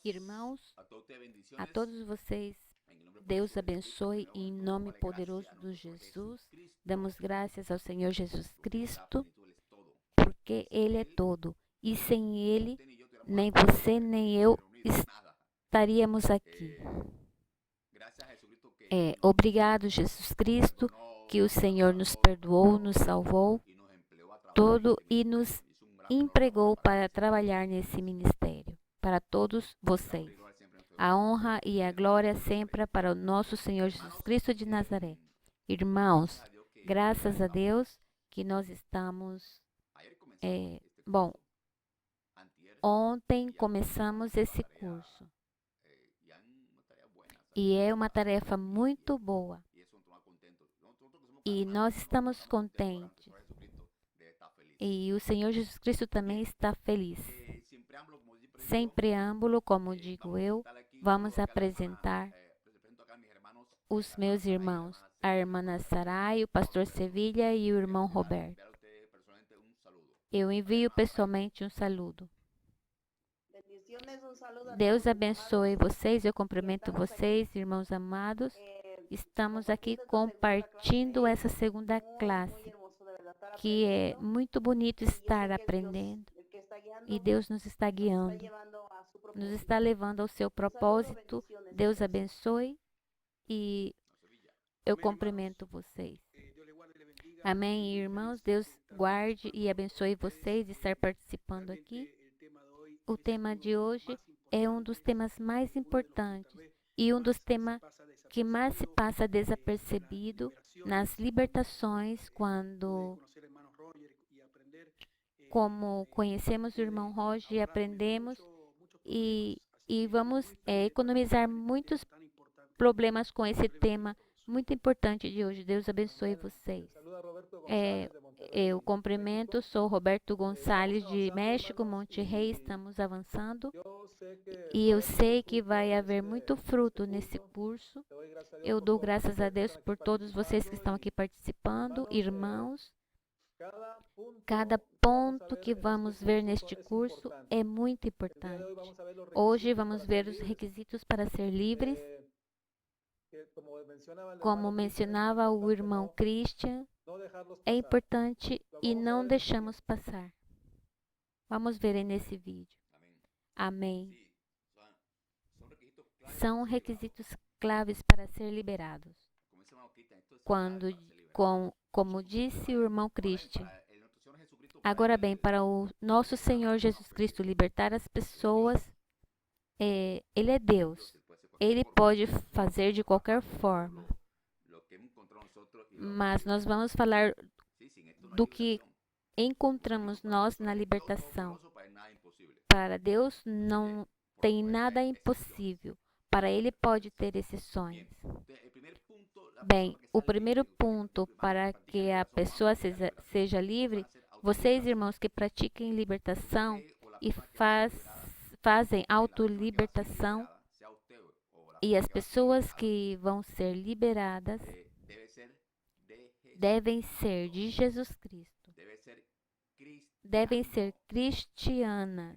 Irmãos, a todos vocês, Deus abençoe em nome poderoso de Jesus. Damos graças ao Senhor Jesus Cristo, porque Ele é todo. E sem Ele, nem você nem eu estaríamos aqui. Obrigado, Jesus Cristo, que o Senhor nos perdoou, nos salvou todo e nos empregou para trabalhar nesse ministério. Para todos vocês. A honra e a glória sempre para o nosso Senhor Jesus Cristo de Nazaré. Irmãos, graças a Deus que nós estamos... ontem começamos esse curso. E é uma tarefa muito boa. E nós estamos contentes. E o Senhor Jesus Cristo também está feliz. Sem preâmbulo, como digo eu, vamos apresentar os meus irmãos, a irmã Sarai, o pastor Sevilha e o irmão Roberto. Eu envio pessoalmente um saludo. Deus abençoe vocês, eu cumprimento vocês, irmãos amados. Estamos aqui compartilhando essa segunda classe, que é muito bonito estar aprendendo. E Deus nos está guiando, nos está levando ao seu propósito. Deus abençoe e eu cumprimento vocês. Amém, irmãos. Deus guarde e abençoe vocês de estar participando aqui. O tema de hoje é um dos temas mais importantes e um dos temas que mais se passa desapercebido nas libertações, quando, como conhecemos o irmão Roger e aprendemos e vamos economizar muitos problemas com esse tema muito importante de hoje. Deus abençoe vocês. Eu cumprimento, sou Roberto Gonçalves de México, Monterrey, estamos avançando. E eu sei que vai haver muito fruto nesse curso. Eu dou graças a Deus por todos vocês que estão aqui participando, irmãos. Cada ponto que vamos ver neste curso é muito importante. Hoje vamos ver os requisitos para ser livres. Como mencionava o irmão Christian, é importante e não deixamos passar. Vamos ver aí nesse vídeo. Amém. São requisitos claves para ser liberados. Como disse o irmão Christian, agora bem, para o nosso Senhor Jesus Cristo libertar as pessoas, Ele é Deus. Ele pode fazer de qualquer forma. Mas nós vamos falar do que encontramos nós na libertação. Para Deus não tem nada impossível. Para Ele pode ter exceções. Bem, o primeiro ponto para que a pessoa seja livre, vocês, irmãos, que pratiquem libertação e fazem autolibertação, e as pessoas que vão ser liberadas devem ser de Jesus Cristo. Devem ser cristianas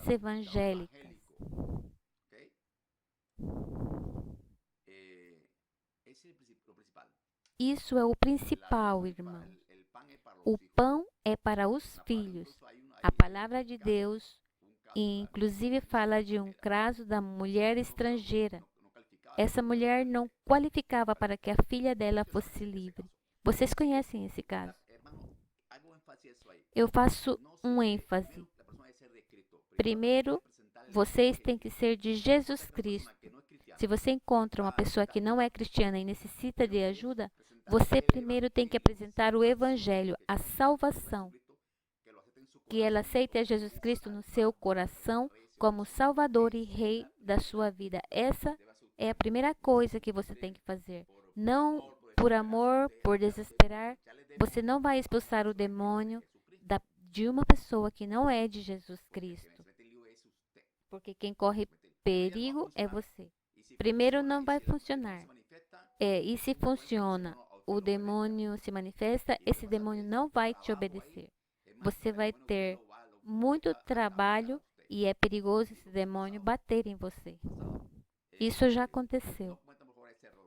evangélicas. Isso é o principal, irmão. O pão é para os filhos. A palavra de Deus, inclusive, fala de um caso da mulher estrangeira. Essa mulher não qualificava para que a filha dela fosse livre. Vocês conhecem esse caso? Eu faço um ênfase. Primeiro, vocês têm que ser de Jesus Cristo. Se você encontra uma pessoa que não é cristiana e necessita de ajuda, você primeiro tem que apresentar o Evangelho, a salvação. Que ela aceite a Jesus Cristo no seu coração como Salvador e Rei da sua vida. Essa é a primeira coisa que você tem que fazer. Não por amor, por desesperar. Você não vai expulsar o demônio de uma pessoa que não é de Jesus Cristo. Porque quem corre perigo é você. Primeiro, não vai funcionar. E se funciona, o demônio se manifesta, esse demônio não vai te obedecer. Você vai ter muito trabalho e é perigoso esse demônio bater em você. Isso já aconteceu.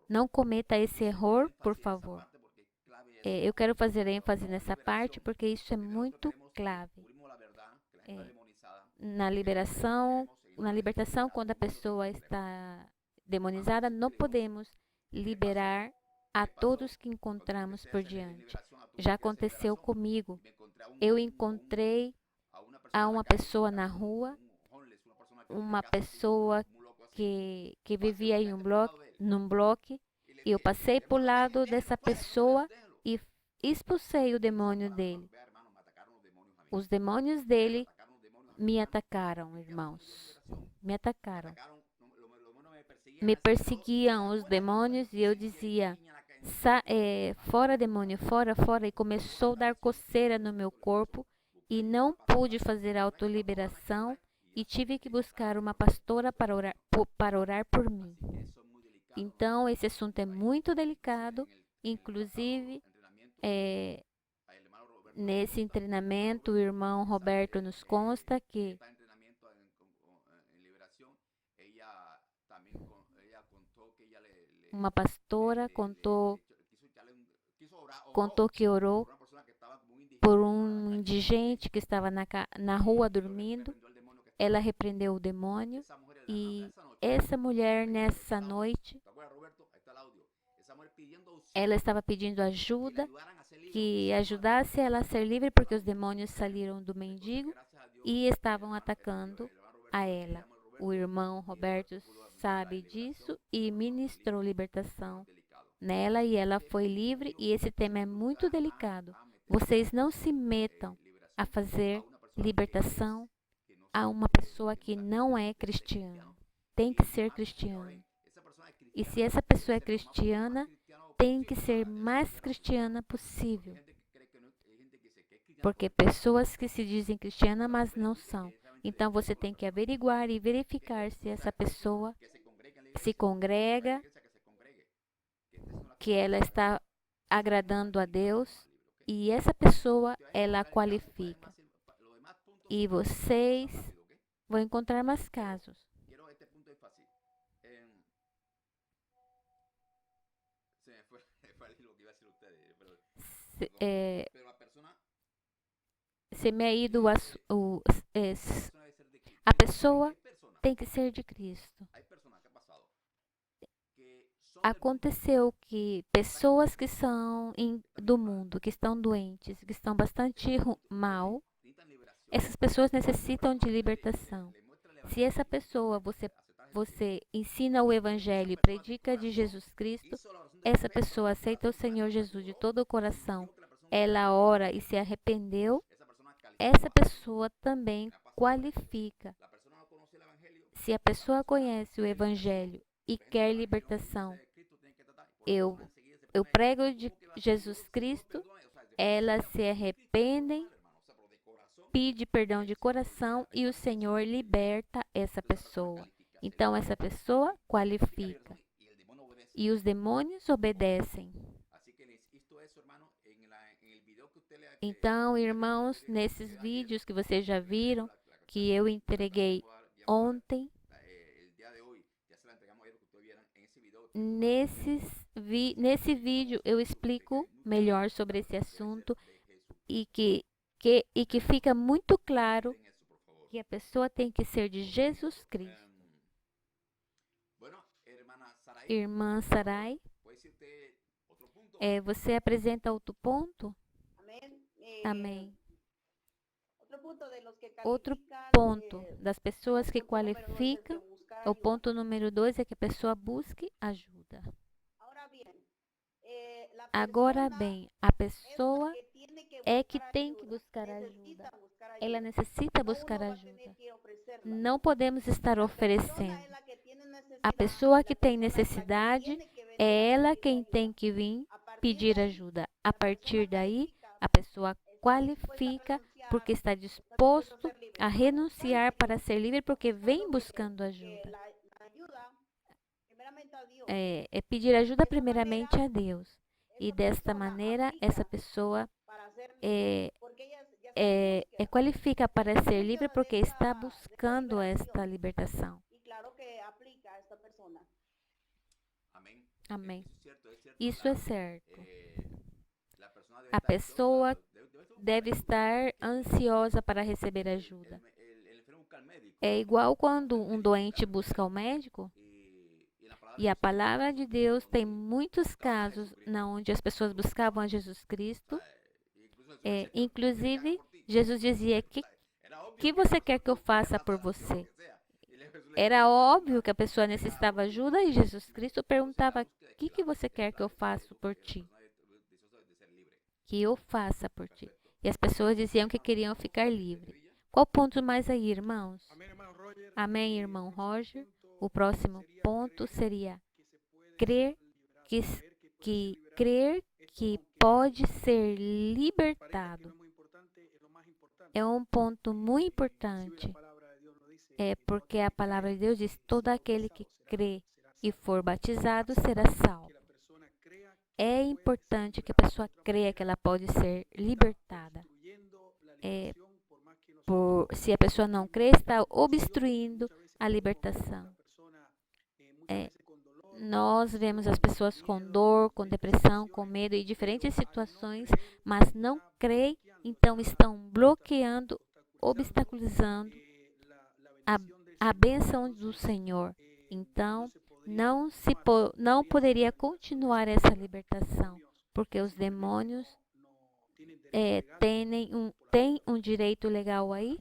Não cometa esse erro, por favor. Eu quero fazer ênfase nessa parte porque isso é muito clave. Na libertação, quando a pessoa está demonizada, não podemos liberar a todos que encontramos por diante. Já aconteceu comigo. Eu encontrei a uma pessoa na rua, uma pessoa que vivia em num bloco, e eu passei por lado dessa pessoa e expulsei o demônio dele. Os demônios dele me atacaram, irmãos. Me atacaram. Me perseguiam os demônios e eu dizia, fora demônio, fora, fora. E começou a dar coceira no meu corpo e não pude fazer autoliberação e tive que buscar uma pastora para orar por mim. Então, esse assunto é muito delicado, inclusive, nesse treinamento, o irmão Roberto nos consta que uma pastora contou que orou por um indigente que estava na rua dormindo. Ela repreendeu o demônio e essa mulher, nessa noite, ela estava pedindo ajuda, que ajudasse ela a ser livre, porque os demônios saíram do mendigo e estavam atacando a ela. O irmão Roberto sabe disso e ministrou libertação nela e ela foi livre. E esse tema é muito delicado. Vocês não se metam a fazer libertação a uma pessoa que não é cristiana. Tem que ser cristiana. E se essa pessoa é cristiana, tem que ser mais cristiana possível. Porque pessoas que se dizem cristianas, mas não são. Então você tem que averiguar e verificar se essa pessoa se congrega, que ela está agradando a Deus, e essa pessoa ela qualifica. E vocês vão encontrar mais casos. Se me ha ido a pessoa tem que ser de Cristo. Aconteceu que pessoas que são do mundo, que estão doentes, que estão bastante mal, essas pessoas necessitam de libertação. Se essa pessoa você ensina o evangelho e predica de Jesus Cristo, essa pessoa aceita o Senhor Jesus de todo o coração, ela ora e se arrependeu, essa pessoa também qualifica. Se a pessoa conhece o evangelho e quer libertação, eu prego de Jesus Cristo, elas se arrependem, pede perdão de coração e o Senhor liberta essa pessoa. Então essa pessoa qualifica e os demônios obedecem. Então, irmãos, nesses vídeos que vocês já viram, que eu entreguei ontem, nesse vídeo eu explico melhor sobre esse assunto e que fica muito claro que a pessoa tem que ser de Jesus Cristo. Irmã Sarai, você apresenta outro ponto? Amém. Outro ponto das pessoas que qualificam, o ponto número 2 é que a pessoa busque ajuda. Agora bem, a pessoa é que tem que buscar ajuda. Ela necessita buscar ajuda. Não podemos estar oferecendo. A pessoa que tem necessidade, é ela quem tem que vir pedir ajuda. A partir daí, a pessoa qualifica porque está disposto a renunciar para ser livre porque vem buscando ajuda. É pedir ajuda primeiramente a Deus. E desta maneira, essa pessoa qualifica para ser livre porque está buscando esta libertação. Amém. Isso é certo. A pessoa deve estar ansiosa para receber ajuda. É igual quando um doente busca o médico. E a palavra de Deus tem muitos casos onde as pessoas buscavam a Jesus Cristo. Inclusive, Jesus dizia: que você quer que eu faça por você? Era óbvio que a pessoa necessitava ajuda e Jesus Cristo perguntava: o que você quer que eu faça por ti? Que eu faça por ti. E as pessoas diziam que queriam ficar livres. Qual ponto mais aí, irmãos? Amém, irmão Roger. O próximo ponto seria crer que pode ser libertado. É um ponto muito importante. Porque a palavra de Deus diz: todo aquele que crê e for batizado será salvo. É importante que a pessoa creia que ela pode ser libertada. Se a pessoa não crê, está obstruindo a libertação. Nós vemos as pessoas com dor, com depressão, com medo e diferentes situações, mas não creem, então estão bloqueando, obstaculizando a bênção do Senhor. Então, não poderia continuar essa libertação, porque os demônios têm um direito legal aí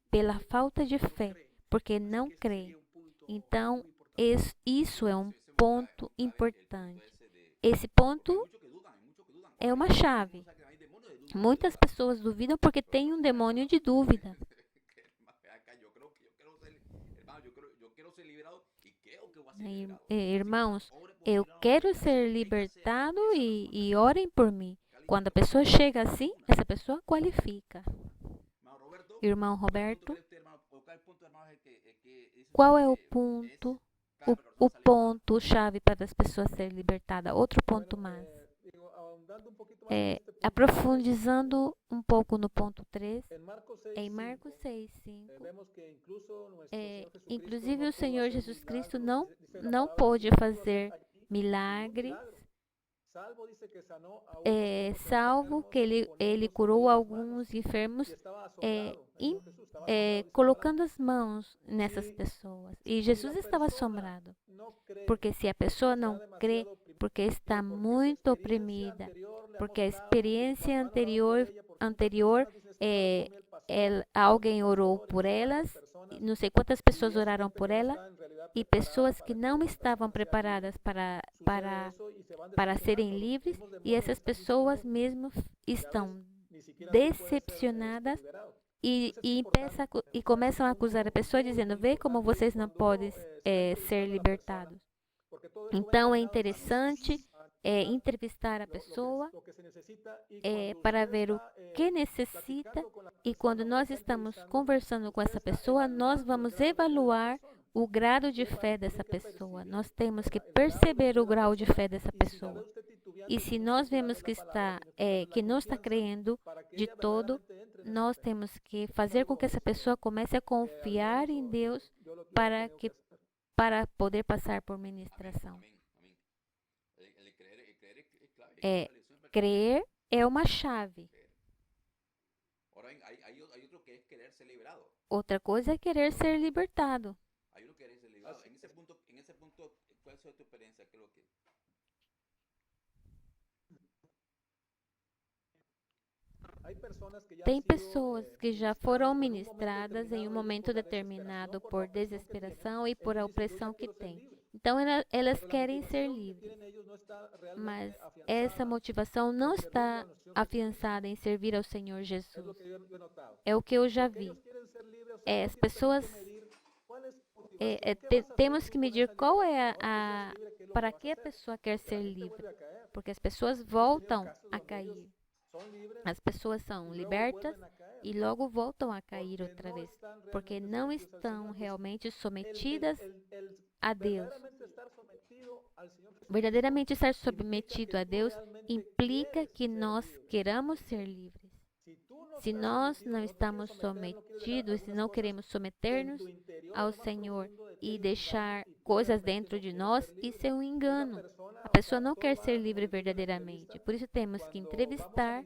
pela falta de fé, porque não creem. Então, isso é um ponto importante. Esse ponto é uma chave. Muitas pessoas duvidam porque tem um demônio de dúvida. Irmãos, eu quero ser libertado e orem por mim. Quando a pessoa chega assim, essa pessoa qualifica. Irmão Roberto, qual é o ponto? O ponto-chave para as pessoas serem libertadas. Outro ponto mais. Aprofundizando um pouco no ponto 3, em Marcos 6, 5, inclusive o Senhor Jesus Cristo não pôde fazer milagres, salvo que ele curou alguns enfermos, colocando as mãos nessas pessoas. E Jesus estava assombrado, porque se a pessoa não crê, porque está muito oprimida, porque a experiência anterior alguém orou por elas, não sei quantas pessoas oraram por ela, e pessoas que não estavam preparadas para serem livres, e essas pessoas mesmo estão decepcionadas e começam a acusar a pessoa dizendo: vê como vocês não podem ser libertados. Então é interessante entrevistar a pessoa para ver o que necessita, e quando nós estamos conversando com essa pessoa, nós vamos evaluar o grau de fé dessa pessoa. Nós temos que perceber o grau de fé dessa pessoa. E se nós vemos que não está crendo de todo, nós temos que fazer com que essa pessoa comece a confiar em Deus para poder passar por ministração. Crer é uma chave. Outra coisa é querer ser libertado. Tem pessoas que já foram ministradas em um momento determinado por desesperação e por a opressão que têm. Então, elas querem ser livres, mas essa motivação não está afiançada em servir ao Senhor Jesus. É o que eu já vi. As pessoas... temos que medir qual é para que a pessoa quer ser livre, porque as pessoas voltam a cair. As pessoas são libertas e logo voltam a cair outra vez, porque não estão realmente submetidas a Deus. Verdadeiramente estar submetido a Deus implica que nós queramos ser livres. Se nós não estamos sometidos, se não queremos someter-nos ao Senhor e deixar coisas dentro de nós, isso é um engano. A pessoa não quer ser livre verdadeiramente. Por isso temos que entrevistar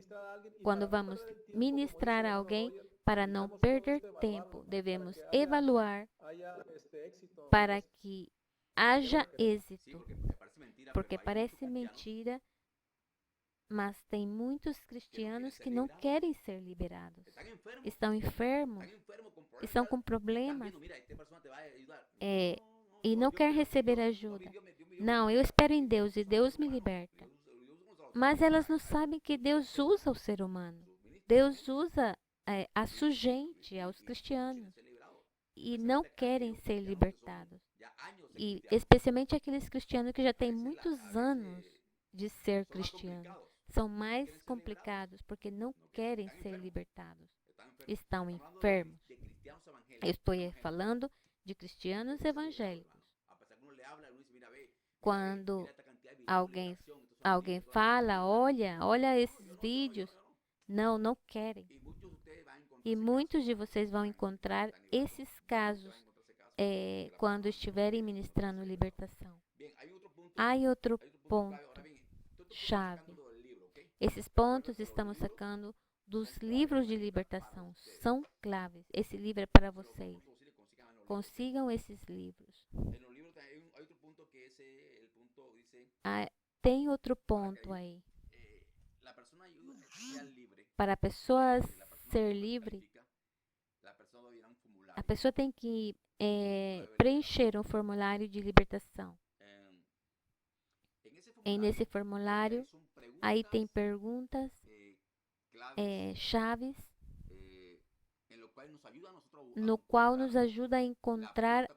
quando vamos ministrar a alguém para não perder tempo. Devemos evaluar para que haja êxito. Porque parece mentira, mas tem muitos cristianos que não querem ser liberados. Estão enfermos, estão com problemas e não querem receber ajuda. Não, eu espero em Deus e Deus me liberta. Mas elas não sabem que Deus usa o ser humano. Deus usa a sua gente, aos cristianos, e não querem ser libertados. E especialmente aqueles cristianos que já têm muitos anos de ser cristianos. São mais complicados porque não querem ser libertados. Estão enfermos. Eu estou falando de cristianos evangélicos. Quando alguém fala, olha esses vídeos, não querem. E muitos de vocês vão encontrar esses casos quando estiverem ministrando libertação. Há outro ponto chave. Esses pontos estamos sacando dos livros de libertação. São claves. Esse livro é para vocês. Consigam esses livros. Tem outro ponto aí. Para a pessoa ser livre, a pessoa tem que preencher um formulário de libertação. E nesse formulário, aí tem perguntas, chaves, no qual nos ajuda a encontrar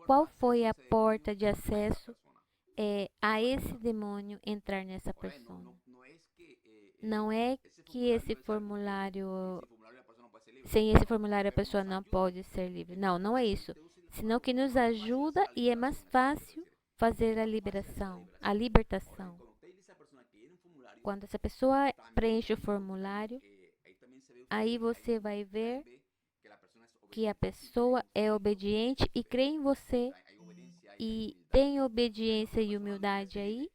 qual foi a porta de acesso a esse demônio entrar nessa pessoa. Não é que esse formulário, sem esse formulário a pessoa não pode ser livre. Não é isso. Senão que nos ajuda e é mais fácil fazer a libertação. Quando essa pessoa preenche o formulário, aí você vai ver que a pessoa é obediente e crê em você e tem obediência e humildade aí.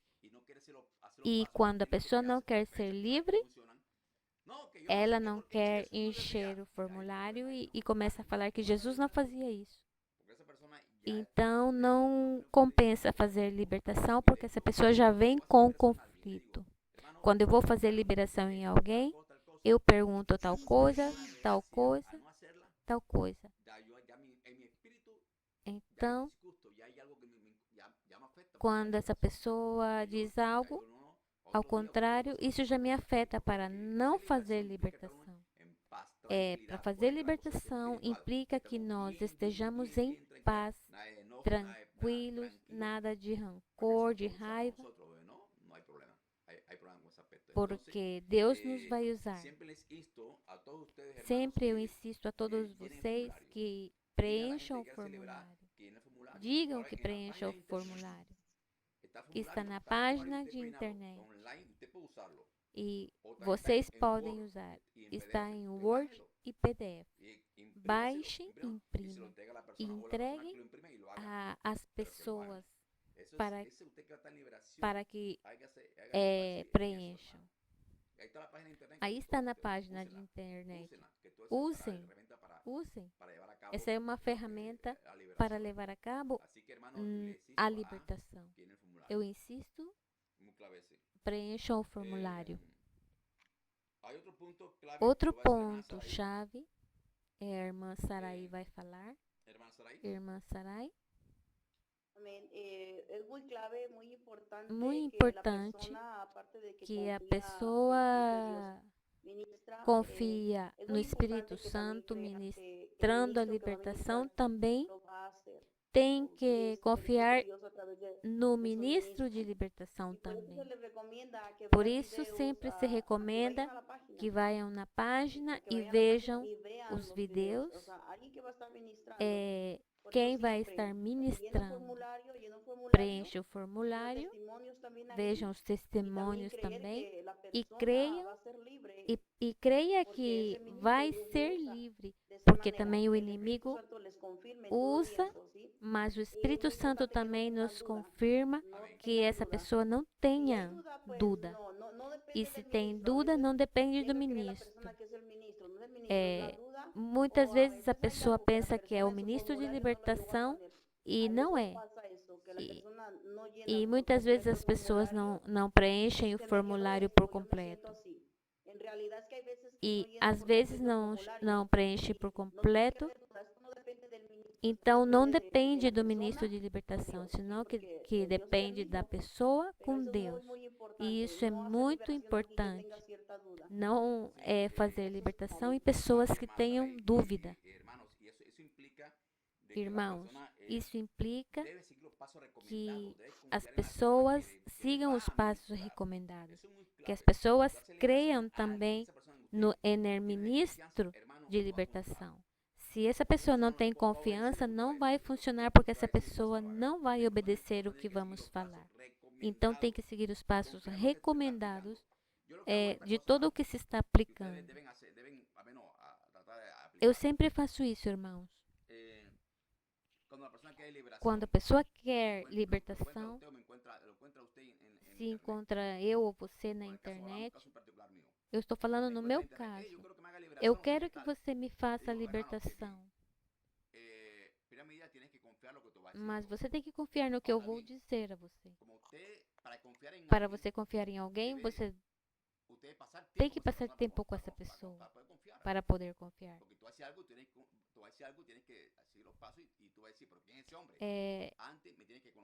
E quando a pessoa não quer ser livre, ela não quer encher o formulário e começa a falar que Jesus não fazia isso. Então não compensa fazer libertação porque essa pessoa já vem com conflito. Quando eu vou fazer liberação em alguém, eu pergunto tal coisa, tal coisa, tal coisa. Então, quando essa pessoa diz algo ao contrário, isso já me afeta para não fazer libertação. Para fazer libertação implica que nós estejamos em paz, tranquilos, nada de rancor, de raiva, porque Deus nos vai usar. Sempre eu insisto a todos vocês que preencham o formulário. Digam que preencham o formulário. Está na página de internet. E vocês podem usar. Está em Word e PDF. Baixem, imprimam e entreguem às pessoas para que preencham. Aí está na página de internet. Usem. Essa é uma ferramenta para levar a cabo a libertação. Eu insisto, preencham o formulário. Outro ponto chave, a irmã Sarai vai falar. Irmã Sarai. Muito importante que a pessoa confia no Espírito Santo ministrando a libertação, também tem que confiar no ministro de libertação também. Por isso, sempre se recomenda que vayam na página e vejam os vídeos, quem vai estar ministrando. Preencha o formulário, vejam os testemunhos também e creia que vai ser livre, porque também o inimigo usa, mas o Espírito Santo também nos confirma que essa pessoa não tenha dúvida. E se tem dúvida, não depende do ministro. Muitas vezes a pessoa pensa que é o ministro de libertação e não é. E muitas vezes as pessoas não preenchem o formulário por completo. E às vezes não preenche por completo. Então não depende do ministro de libertação, senão que depende da pessoa com Deus. E isso é muito importante. Não é fazer libertação em pessoas que tenham dúvida. Irmãos, isso implica que as pessoas sigam os passos recomendados, que as pessoas creiam também no ministro de libertação. Se essa pessoa não tem confiança, não vai funcionar, porque essa pessoa não vai obedecer o que vamos falar. Então tem que seguir os passos recomendados de tudo o que se está aplicando. Eu sempre faço isso, irmãos. Quando a pessoa quer libertação, se encontra eu ou você na internet, eu estou falando no meu caso. Eu quero que você me faça a libertação. Mas você tem que confiar no que eu vou dizer a você. Para você confiar em alguém, você tem que passar tempo com essa pessoa para poder confiar.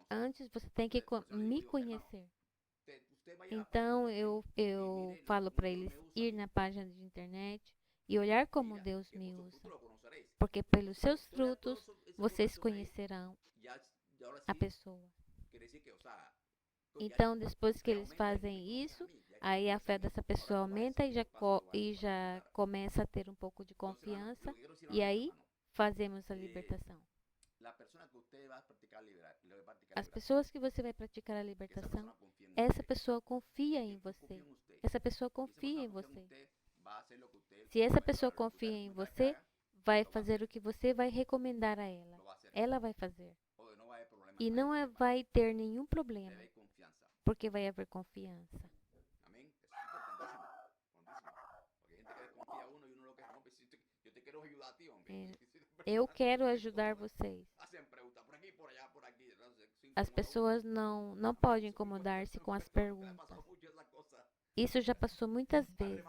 Antes você tem que me conhecer. Então eu falo para eles ir na página de internet e olhar como Deus me usa. Porque pelos seus frutos vocês conhecerão a pessoa. Então depois que eles fazem isso, aí a fé dessa pessoa aumenta e já começa a ter um pouco de confiança. E aí fazemos a libertação. As pessoas que você vai praticar a libertação, essa pessoa confia em você. Essa pessoa confia em você. Se essa pessoa confia em você, vai fazer o que você vai recomendar a ela. Ela vai fazer. E não vai ter nenhum problema, porque vai haver confiança. Eu quero ajudar vocês. As pessoas não podem incomodar-se com as perguntas. Isso já passou muitas vezes.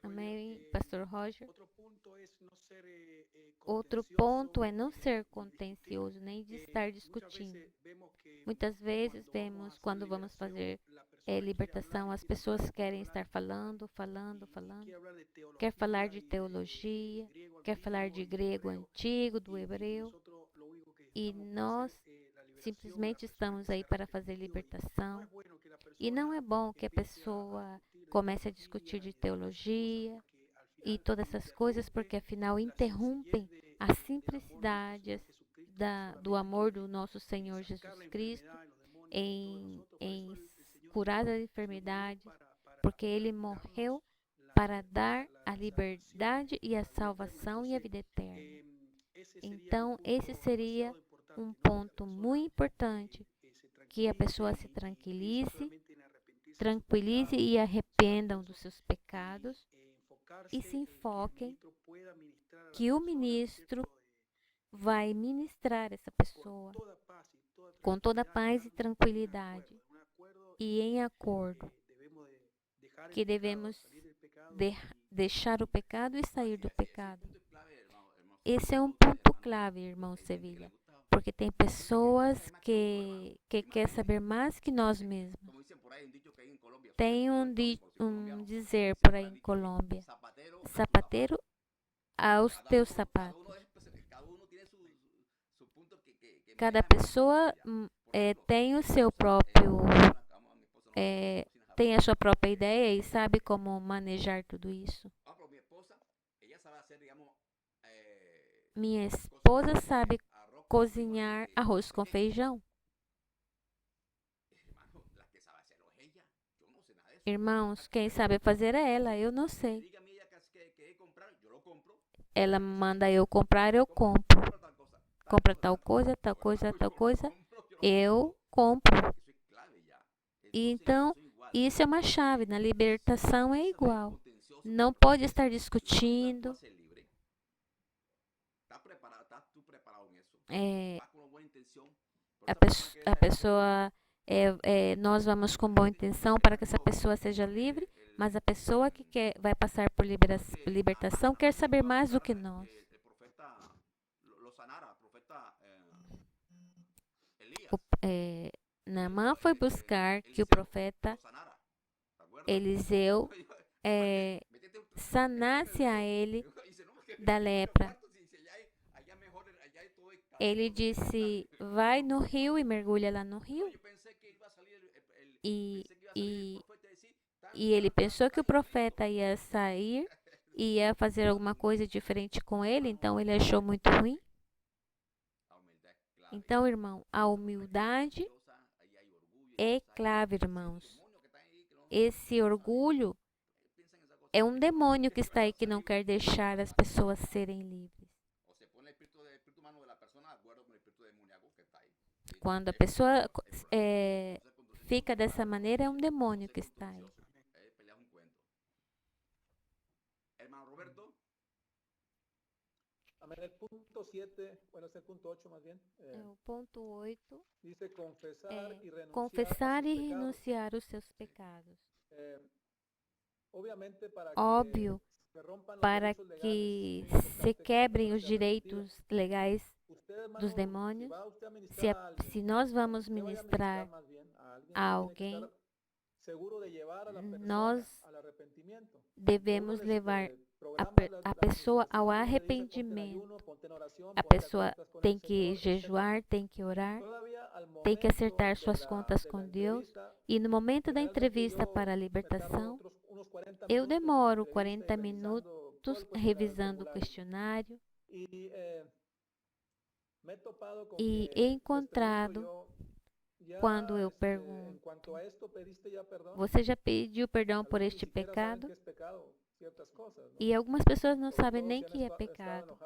Amém, Pastor Roger. Outro ponto é não ser contencioso, nem de estar discutindo. Muitas vezes vemos, quando vamos fazer libertação, as pessoas querem estar falando. Quer falar de teologia, quer falar de grego antigo, do hebreu. E nós simplesmente estamos aí para fazer libertação. E não é bom que a pessoa comece a discutir de teologia e todas essas coisas, porque afinal interrompem a simplicidade do amor do nosso Senhor Jesus Cristo em curar as enfermidades, porque Ele morreu para dar a liberdade e a salvação e a vida eterna. Então, esse seria um ponto muito importante, que a pessoa se tranquilize e arrependam dos seus pecados e se enfoquem que o ministro vai ministrar essa pessoa com toda paz e tranquilidade e em acordo, que devemos deixar o pecado e sair do pecado. Esse é um ponto clave, irmão Sevilha, porque tem pessoas que querem saber mais que nós mesmos. Tem um dizer por aí em Colômbia: sapateiro aos teus sapatos. Cada pessoa tem o seu próprio, tem a sua própria ideia e sabe como manejar tudo isso. Minha esposa sabe cozinhar arroz com feijão. Irmãos, quem sabe fazer é ela, eu não sei. Ela manda eu comprar, eu compro. Compra tal coisa, tal coisa, tal coisa, eu compro. E então, isso é uma chave. Na libertação é igual. Não pode estar discutindo. A pessoa, nós vamos com boa intenção para que essa pessoa seja livre, mas a pessoa que vai passar por libertação quer saber mais do que nós. Naamã foi buscar que o profeta Eliseu sanasse a ele da lepra. Ele disse, vai no rio e mergulha lá no rio. E ele pensou que o profeta ia sair e ia fazer alguma coisa diferente com ele, então ele achou muito ruim. Então, irmão, a humildade é clave, irmãos. Esse orgulho é um demônio que está aí que não quer deixar as pessoas serem livres. Quando a pessoa fica dessa maneira, é um demônio que está aí. O ponto 8 é confessar e renunciar os seus pecados. Óbvio, para que se quebrem os direitos legais dos demônios, se nós vamos ministrar a alguém, nós devemos levar a pessoa ao arrependimento. A pessoa tem que jejuar, tem que orar, tem que acertar suas contas com Deus. E no momento da entrevista para a libertação, eu demoro 40 minutos revisando o questionário e he encontrado, quando eu pergunto, você já pediu perdão por este pecado? E algumas pessoas não sabem nem que é pecado.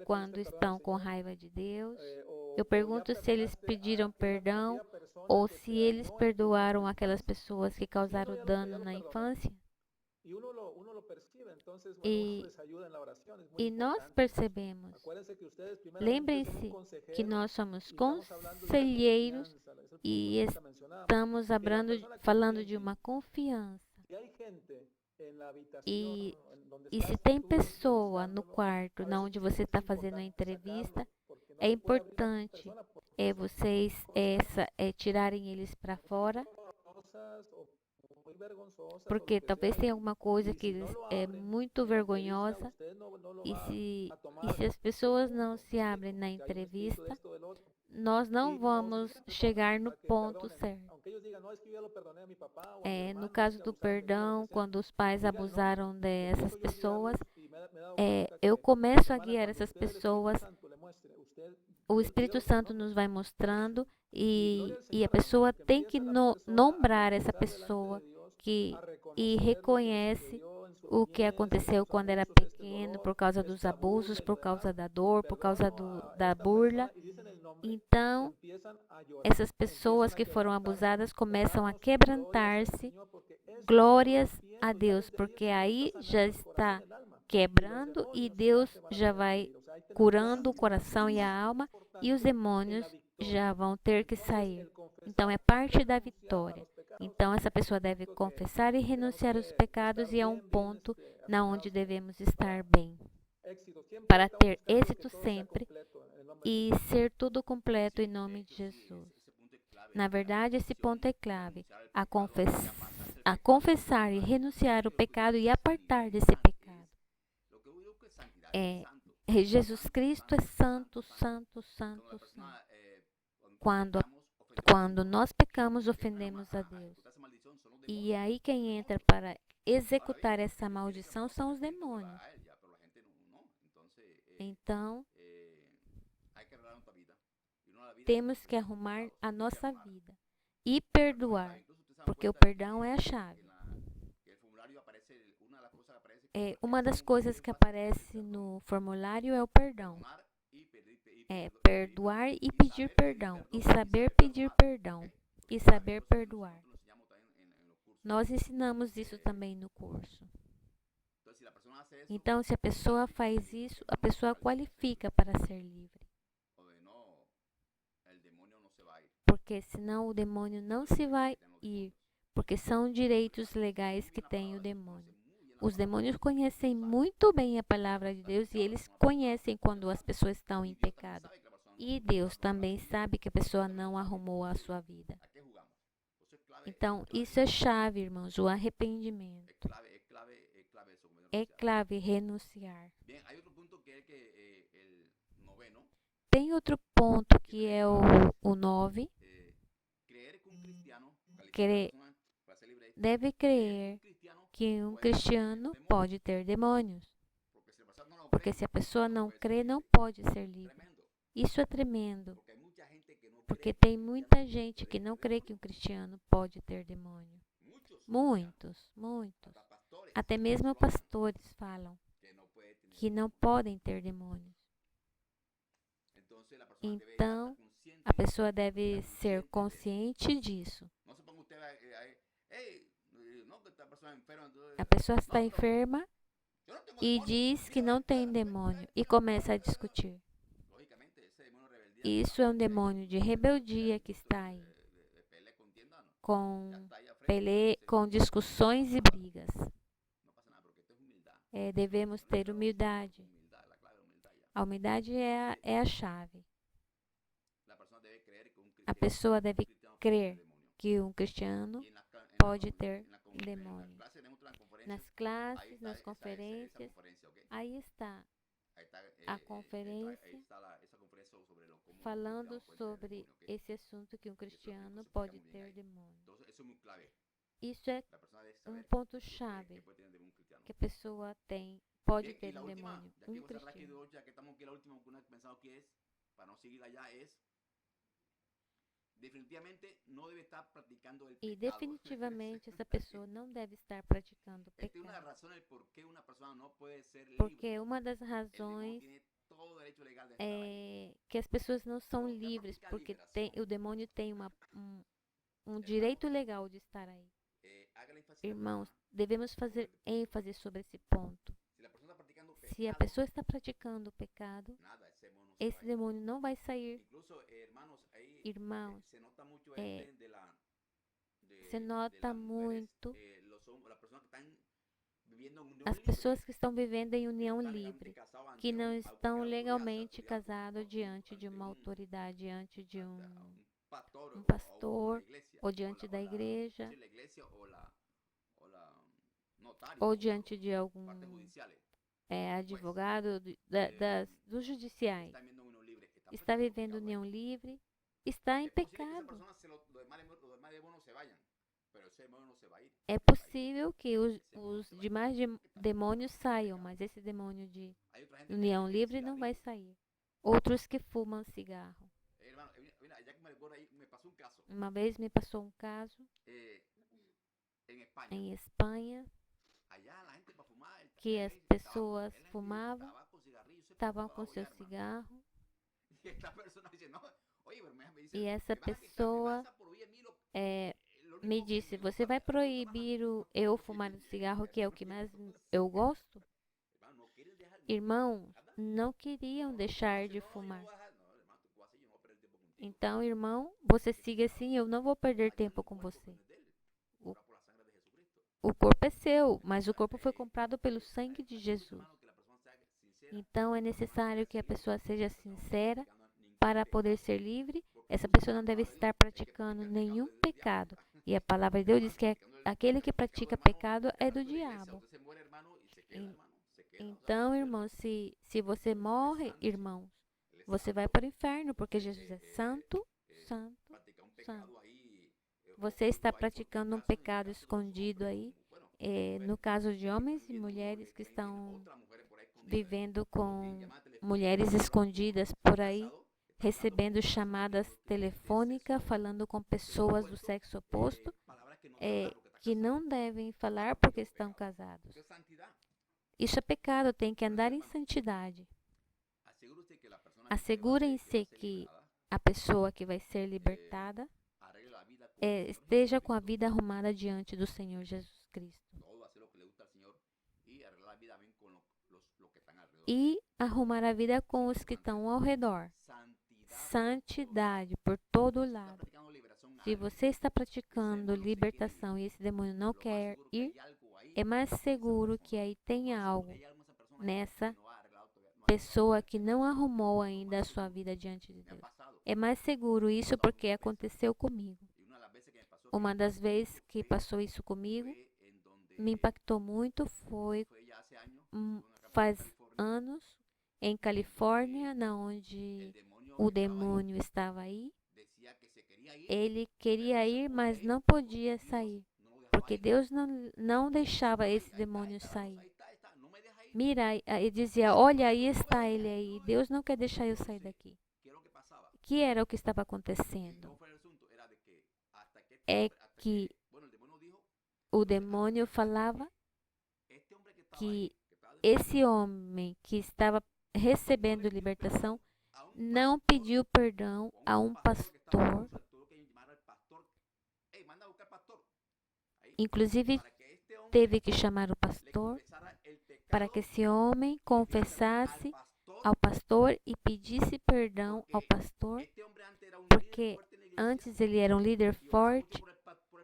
Quando estão com raiva de Deus, eu pergunto se eles pediram perdão ou se eles perdoaram aquelas pessoas que causaram dano na infância. E nós percebemos. Lembrem-se que nós somos conselheiros e estamos falando de uma confiança. E se tem pessoa no quarto onde você está fazendo a entrevista, é importante vocês tirarem eles para fora, porque talvez tenha alguma coisa que é muito vergonhosa e se as pessoas não se abrem na entrevista, nós não vamos chegar no ponto certo. No caso do perdão, quando os pais abusaram dessas pessoas, eu começo a guiar essas pessoas. O Espírito Santo nos vai mostrando e a pessoa tem que nombrar essa pessoa e reconhece o que aconteceu quando era pequeno, por causa dos abusos, por causa da dor, por causa da burla. Então, essas pessoas que foram abusadas começam a quebrantar-se. Glórias a Deus, porque aí já está quebrando e Deus já vai curando o coração e a alma e os demônios já vão ter que sair. Então, é parte da vitória. Então, essa pessoa deve confessar e renunciar os pecados e é um ponto na onde devemos estar bem. Para ter êxito sempre e ser tudo completo em nome de Jesus. Na verdade, esse ponto é clave. A confessar e renunciar o pecado e apartar desse pecado. É, Jesus Cristo é santo, santo, santo, santo. Quando, quando nós pecamos, ofendemos a Deus. E aí quem entra para executar essa maldição são os demônios. Então, temos que arrumar a nossa vida e perdoar, porque o perdão é a chave. Uma das coisas que aparece no formulário é o perdão. É perdoar e pedir perdão, e saber pedir perdão, e saber perdoar. Nós ensinamos isso também no curso. Então, se a pessoa faz isso, a pessoa qualifica para ser livre. Porque senão o demônio não se vai ir, porque são direitos legais que tem o demônio. Os demônios conhecem muito bem a palavra de Deus e eles conhecem quando as pessoas estão em pecado. E Deus também sabe que a pessoa não arrumou a sua vida. Então, isso é chave, irmãos, o arrependimento. É clave renunciar. Tem outro ponto que é o 9. Deve crer que um cristiano pode ter demônios. Porque se a pessoa não crê, não pode ser livre. Isso é tremendo. Porque tem muita gente que não crê que um cristiano pode ter demônio. Muitos, muitos. Até mesmo pastores falam que não podem ter demônios. Então, a pessoa deve ser consciente disso. A pessoa está enferma e diz que não tem demônio e começa a discutir. Isso é um demônio de rebeldia que está aí, com discussões e brigas. Devemos ter humildade. A humildade é a chave. A pessoa deve crer que um cristiano pode ter demônio. Nas classes, nas conferências, aí está a conferência falando sobre esse assunto que um cristiano pode ter demônio. Isso é um ponto-chave que a pessoa pode ter um demônio, um cristiano. E definitivamente essa pessoa não deve estar praticando pecado. Porque uma das razões é que as pessoas não são livres, porque o demônio tem um direito legal de estar aí. Irmãos, devemos fazer ênfase sobre esse ponto. Se a pessoa está praticando o pecado, esse demônio não vai sair. Irmãos, se nota muito as pessoas que estão vivendo em união livre, que não estão legalmente casados diante de uma autoridade, diante de um pastor ou diante da igreja ou diante de algum advogado dos judiciais. Está vivendo união livre, está em pecado. É possível que os demais demônios saiam, mas esse demônio de união livre não vai sair. Outros que fumam cigarro. Uma vez me passou um caso em Espanha que as pessoas fumavam, estavam com seu cigarro e essa pessoa me disse: você vai proibir eu fumar o cigarro, que é o que mais eu gosto? Irmãos, não queriam deixar de fumar. Então, irmão, você siga assim, eu não vou perder tempo com você. O corpo é seu, mas o corpo foi comprado pelo sangue de Jesus. Então, é necessário que a pessoa seja sincera para poder ser livre. Essa pessoa não deve estar praticando nenhum pecado. E a palavra de Deus diz que aquele que pratica pecado é do diabo. Então, irmãos, se você morre, irmãos, você vai para o inferno, porque Jesus é santo, santo, santo. Você está praticando um pecado escondido aí. No caso de homens e mulheres que estão vivendo com mulheres escondidas por aí, recebendo chamadas telefônicas, falando com pessoas do sexo oposto, que não devem falar porque estão casados. Isso é pecado, tem que andar em santidade. Assegurem-se que a pessoa que vai ser libertada esteja com a vida arrumada diante do Senhor Jesus Cristo. E arrumar a vida com os que estão ao redor. Santidade por todo lado. Se você está praticando libertação e esse demônio não quer ir, é mais seguro que aí tenha algo nessa pessoa que não arrumou ainda a sua vida diante de Deus. É mais seguro isso porque aconteceu comigo. Uma das vezes que passou isso comigo, me impactou muito, foi faz anos, em Califórnia, onde o demônio estava aí. Ele queria ir, mas não podia sair, porque Deus não deixava esse demônio sair. Mira, ele dizia, olha, aí está ele aí, Deus não quer deixar eu sair daqui. Que era o que estava acontecendo? É que o demônio falava que esse homem que estava recebendo libertação não pediu perdão a um pastor. Inclusive, teve que chamar o pastor para que esse homem confessasse ao pastor e pedisse perdão ao pastor, porque antes ele era um líder forte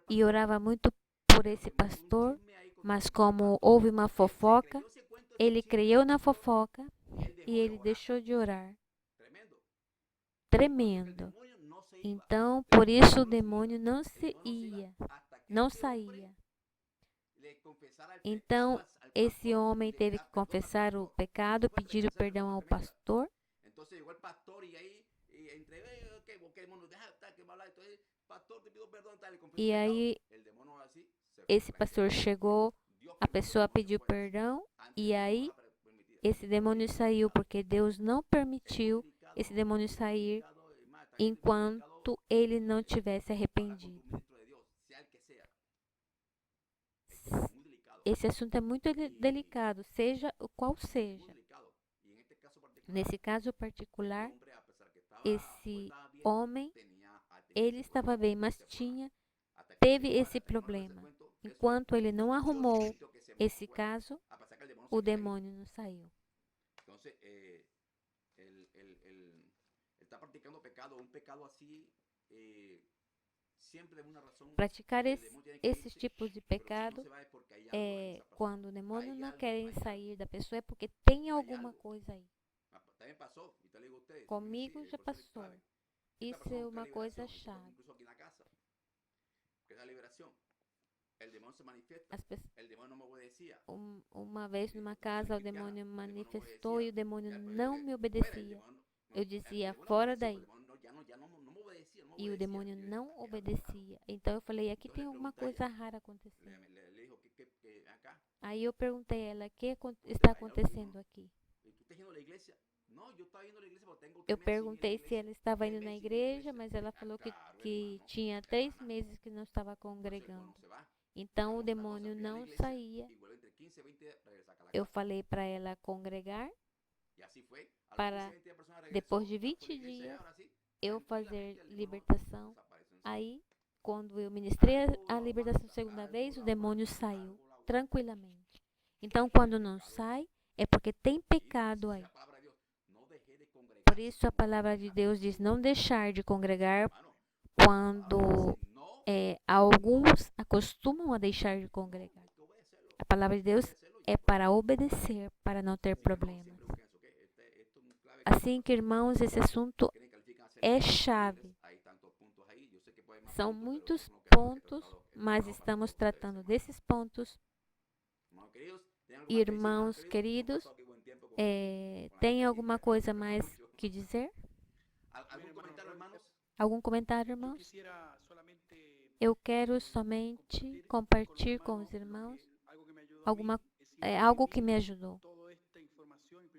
e orava muito por esse pastor, mas como houve uma fofoca, ele creu na fofoca e ele deixou de orar. Tremendo. Então, por isso o demônio não saía. Então, esse homem teve que confessar o pecado, pedir o perdão ao pastor. E aí, esse pastor chegou, a pessoa pediu perdão, e aí, esse demônio saiu, porque Deus não permitiu esse demônio sair enquanto ele não tivesse arrependido. Esse assunto é muito delicado, seja o qual seja. Nesse caso particular, esse homem, ele estava bem, mas teve esse problema. Enquanto ele não arrumou esse caso, o demônio não saiu. Praticar esses tipos de pecado quando o demônio não quer sair da pessoa é porque tem alguma coisa aí. Comigo já passou. Isso é uma coisa chata. Uma vez numa casa o demônio manifestou e o demônio não me obedecia. Eu dizia, fora daí. E o demônio não obedecia. Então eu falei, aqui tem alguma coisa rara acontecendo. Aí eu perguntei a ela, o que está acontecendo aqui? Eu perguntei se ela estava indo na igreja, mas ela falou que tinha 3 meses que não estava congregando. Então o demônio não saía. Eu falei para ela congregar, para depois de 20 dias eu fazer libertação. Aí, quando eu ministrei a libertação segunda vez, o demônio saiu tranquilamente. Então, quando não sai, é porque tem pecado aí. Por isso a palavra de Deus diz não deixar de congregar quando alguns acostumam a deixar de congregar. A palavra de Deus é para obedecer, para não ter problemas. Assim que, irmãos, esse assunto é chave. São muitos pontos, mas estamos tratando desses pontos Irmãos queridos, tem alguma coisa mais que dizer? Algum comentário, irmãos? Eu quero somente compartilhar com os irmãos algo que me ajudou.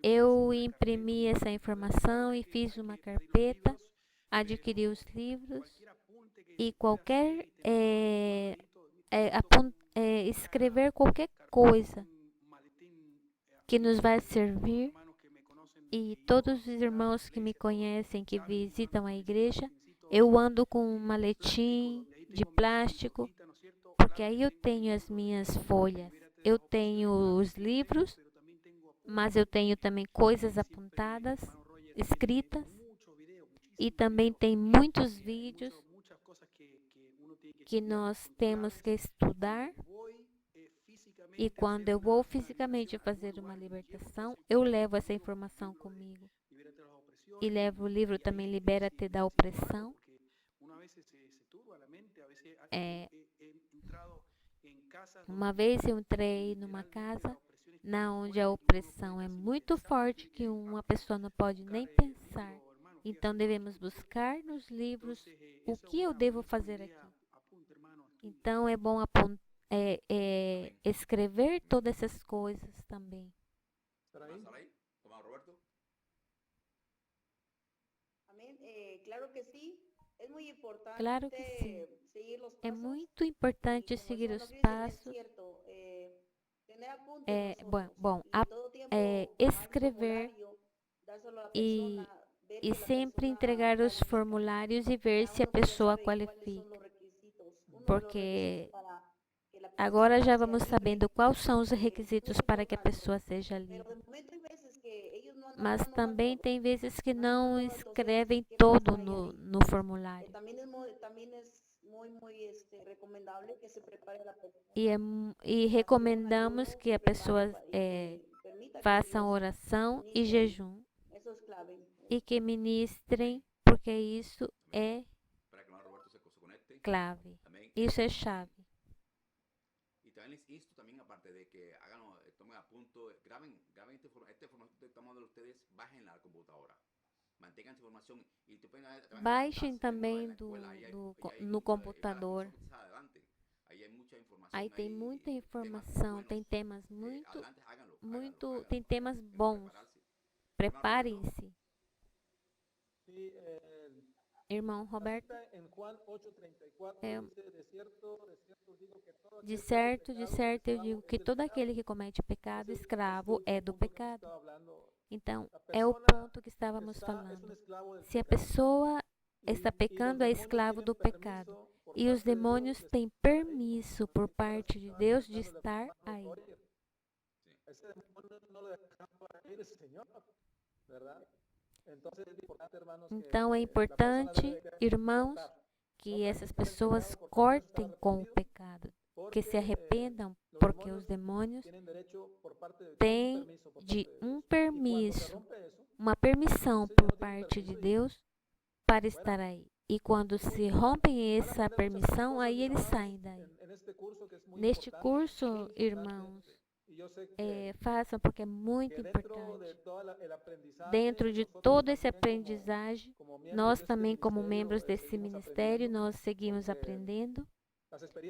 Eu imprimi essa informação e fiz uma carpeta, adquiri os livros e escrever qualquer coisa que nos vai servir. E todos os irmãos que me conhecem, que visitam a igreja, eu ando com um maletim de plástico, porque aí eu tenho as minhas folhas. Eu tenho os livros, mas eu tenho também coisas apontadas, escritas, e também tem muitos vídeos que nós temos que estudar. E quando eu vou fisicamente fazer uma libertação, eu levo essa informação comigo. E levo o livro também Libera-te da Opressão. Uma vez eu entrei numa casa onde a opressão é muito forte, que uma pessoa não pode nem pensar. Então devemos buscar nos livros o que eu devo fazer aqui. Então é bom escrever todas essas coisas também. Claro que sim. É muito importante seguir os passos. Escrever e sempre entregar os formulários e ver se a pessoa qualifica. Porque agora já vamos sabendo quais são os requisitos para que a pessoa seja livre. Mas também tem vezes que não escrevem todo no formulário. E recomendamos que a pessoa faça oração e jejum. E que ministrem, porque isso é clave. Isso é chave. Baixem também no computador. Aí tem muita informação, tem temas tem temas bons. Preparem-se. Irmão Roberto, de certo eu digo que todo aquele que comete pecado, escravo é do pecado. Então, é o ponto que estávamos falando. Se a pessoa está pecando, é escravo do pecado. E os demônios têm permisso por parte de Deus de estar aí. Então é importante, irmãos, que essas pessoas cortem com o pecado, que se arrependam, porque os demônios têm uma permissão por parte de Deus para estar aí. E quando se rompem essa permissão, aí eles saem daí. Neste curso, irmãos, façam, porque é muito importante. Dentro de todo esse aprendizagem, nós também, como membros desse ministério, nós seguimos aprendendo,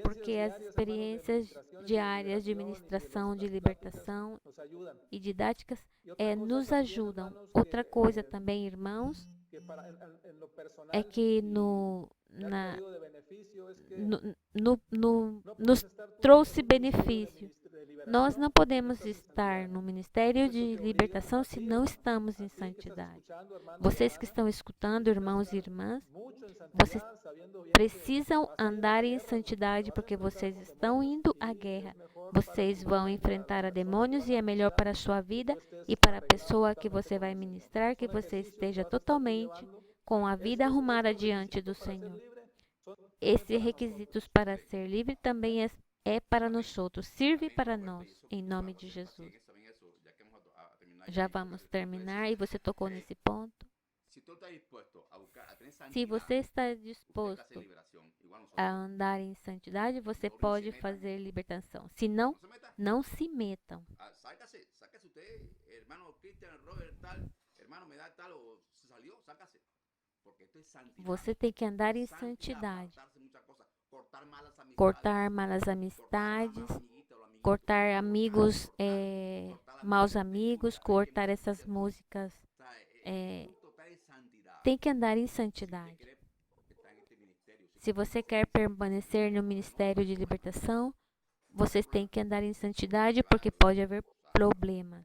porque as experiências diárias de ministração, de libertação e didáticas nos ajudam. Outra coisa também, irmãos, é que nos trouxe benefício. Nós não podemos estar no ministério de libertação se não estamos em santidade. Vocês que estão escutando, irmãos e irmãs, vocês precisam andar em santidade, porque vocês estão indo à guerra. Vocês vão enfrentar a demônios e é melhor para a sua vida e para a pessoa que você vai ministrar que você esteja totalmente com a vida arrumada diante do Senhor. Esses requisitos para ser livre também é para nós outros, serve para nós, em nome de Jesus. Já vamos terminar e você tocou nesse ponto. Se você está disposto a andar em santidade, você pode fazer libertação. Se não, não se metam. Sáquese usted, hermano Christian, Robert, tal, hermano, me da tal, o se salió, sácase. Porque esto es santidad. Você tem que andar em Santidad, santidade. apartarse de muchas cosas, cortar malas amistades, Cortar malas amistades, cortar amigos, maus amigos, cortar essas músicas. Tem que andar em santidade. Se você quer permanecer no ministério de libertação, vocês têm que andar em santidade, porque pode haver problemas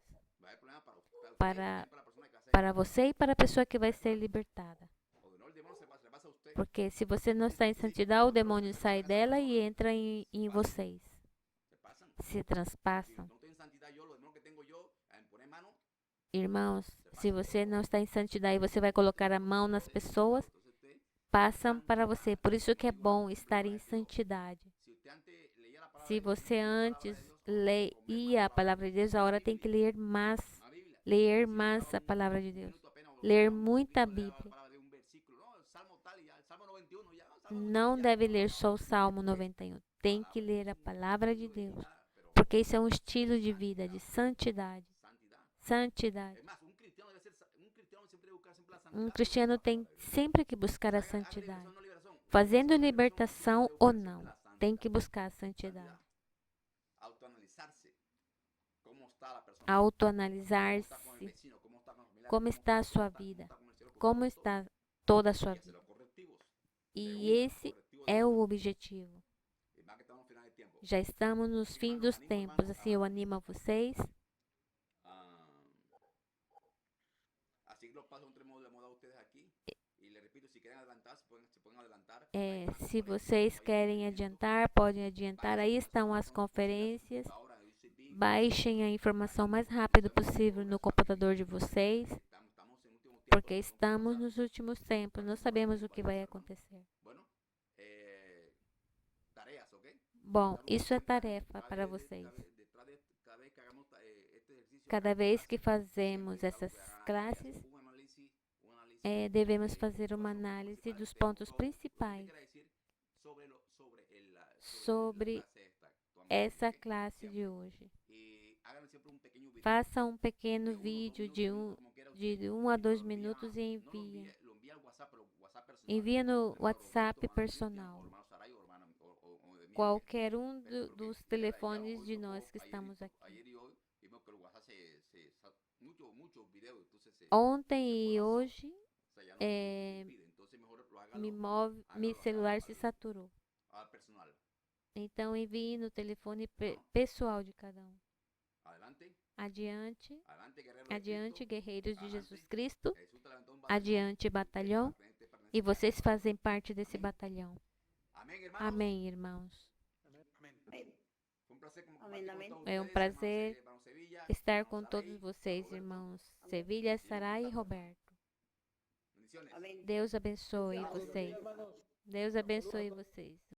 para você e para a pessoa que vai ser libertada. Porque se você não está em santidade, o demônio sai dela e entra em vocês. Se transpassam. Irmãos, se você não está em santidade e você vai colocar a mão nas pessoas, passam para você. Por isso que é bom estar em santidade. Se você antes leia a palavra de Deus, agora tem que ler mais a palavra de Deus. Ler muita Bíblia. Não deve ler só o Salmo 91. Tem que ler a palavra de Deus. Porque isso é um estilo de vida, de santidade. Santidade. Um cristiano tem sempre que buscar a santidade. Fazendo libertação ou não, tem que buscar a santidade. Autoanalisar-se. Como está a sua vida? Como está toda a sua vida? E esse é o objetivo. Já estamos nos fins dos tempos. Assim, eu animo a vocês. Se vocês querem adiantar, podem adiantar. Aí estão as conferências. Baixem a informação o mais rápido possível no computador de vocês, porque estamos nos últimos tempos, não sabemos o que vai acontecer. Bom, isso é tarefa para vocês. Cada vez que fazemos essas classes, devemos fazer uma análise dos pontos principais sobre essa classe de hoje. Faça um pequeno vídeo de 1 a 2 minutos e envie. Envia no WhatsApp personal. Qualquer um dos telefones de nós que estamos aqui. Ontem e hoje, meu celular se saturou. Então envie no telefone pessoal de cada um. Adiante, adiante, guerreiros de Jesus Cristo. Adiante, batalhão. E vocês fazem parte desse batalhão. Amém, irmãos. É um prazer estar com todos vocês, irmãos Sevilha, Sarai e Roberto. Deus abençoe vocês. Deus abençoe vocês.